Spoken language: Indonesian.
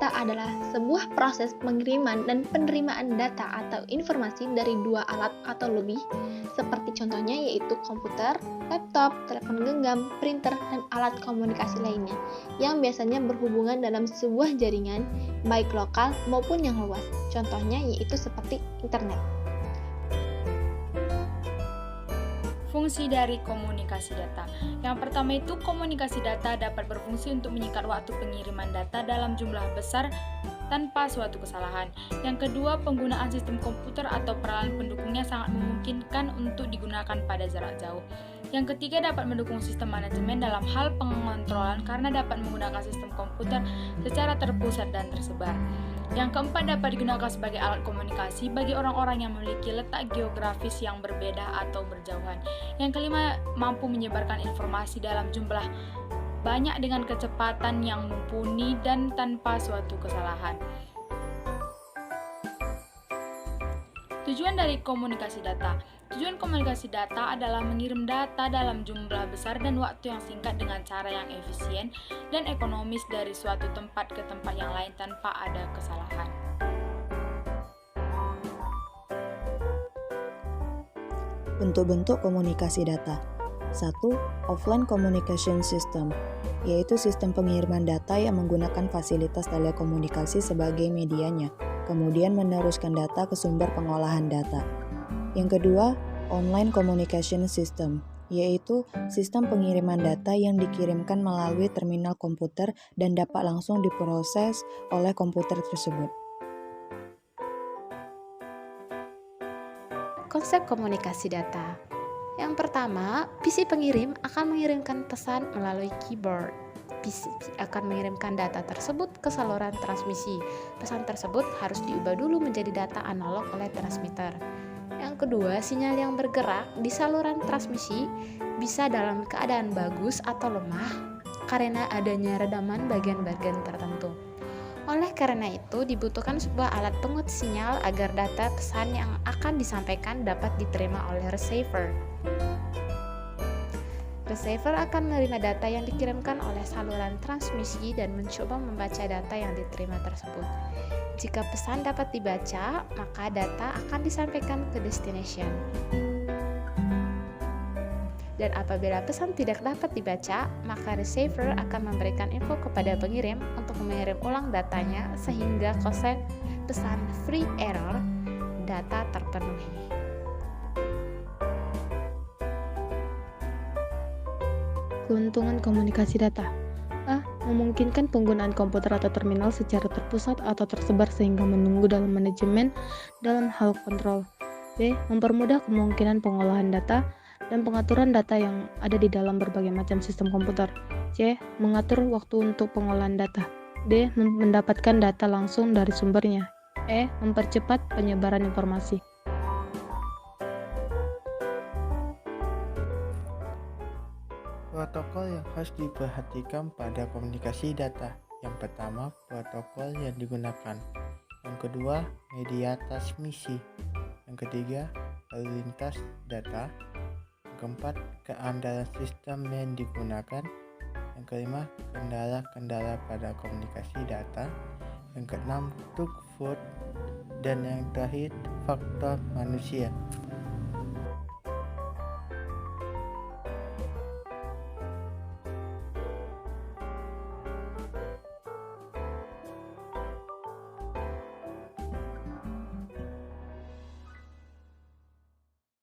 data adalah sebuah proses pengiriman dan penerimaan data atau informasi dari dua alat atau lebih, seperti contohnya yaitu komputer, laptop, telepon genggam, printer, dan alat komunikasi lainnya, yang biasanya berhubungan dalam sebuah jaringan, baik lokal maupun yang luas. Contohnya yaitu seperti internet. Fungsi dari komunikasi data. Yang pertama itu komunikasi data dapat berfungsi untuk menyingkat waktu pengiriman data dalam jumlah besar tanpa suatu kesalahan. Yang kedua, penggunaan sistem komputer atau peralatan pendukungnya sangat memungkinkan untuk digunakan pada jarak jauh. Yang ketiga, dapat mendukung sistem manajemen dalam hal pengontrolan karena dapat menggunakan sistem komputer secara terpusat dan tersebar. Yang keempat, dapat digunakan sebagai alat komunikasi bagi orang-orang yang memiliki letak geografis yang berbeda atau berjauhan. Yang kelima, mampu menyebarkan informasi dalam jumlah banyak dengan kecepatan yang mumpuni dan tanpa suatu kesalahan. Tujuan dari komunikasi data. Tujuan komunikasi data adalah mengirim data dalam jumlah besar dan waktu yang singkat dengan cara yang efisien dan ekonomis dari suatu tempat ke tempat yang lain tanpa ada kesalahan. Bentuk-bentuk komunikasi data. 1. Offline Communication System, yaitu sistem pengiriman data yang menggunakan fasilitas telekomunikasi sebagai medianya, kemudian meneruskan data ke sumber pengolahan data. Yang kedua, Online Communication System, yaitu sistem pengiriman data yang dikirimkan melalui terminal komputer dan dapat langsung diproses oleh komputer tersebut. Konsep komunikasi data. Yang pertama, PC pengirim akan mengirimkan pesan melalui keyboard. PC akan mengirimkan data tersebut ke saluran transmisi. Pesan tersebut harus diubah dulu menjadi data analog oleh transmitter. Yang kedua, sinyal yang bergerak di saluran transmisi bisa dalam keadaan bagus atau lemah karena adanya redaman bagian-bagian tertentu. Oleh karena itu, dibutuhkan sebuah alat pengut sinyal agar data pesan yang akan disampaikan dapat diterima oleh receiver. Receiver akan menerima data yang dikirimkan oleh saluran transmisi dan mencoba membaca data yang diterima tersebut. Jika pesan dapat dibaca, maka data akan disampaikan ke destination. Dan apabila pesan tidak dapat dibaca, maka receiver akan memberikan info kepada pengirim untuk mengirim ulang datanya sehingga konsep pesan free error data terpenuhi. Keuntungan komunikasi data. A. Memungkinkan penggunaan komputer atau terminal secara terpusat atau tersebar sehingga menunggu dalam manajemen dalam hal kontrol. B. Mempermudah kemungkinan pengolahan data dan pengaturan data yang ada di dalam berbagai macam sistem komputer. C. Mengatur waktu untuk pengolahan data. D. Mendapatkan data langsung dari sumbernya. E. Mempercepat penyebaran informasi. Protokol yang harus diperhatikan pada komunikasi data. Yang pertama, protokol yang digunakan. Yang kedua, media transmisi. Yang ketiga, lalu lintas data. Yang keempat, keandalan sistem yang digunakan. Yang kelima, kendala-kendala pada komunikasi data. Yang keenam, true fault. Dan yang terakhir, faktor manusia.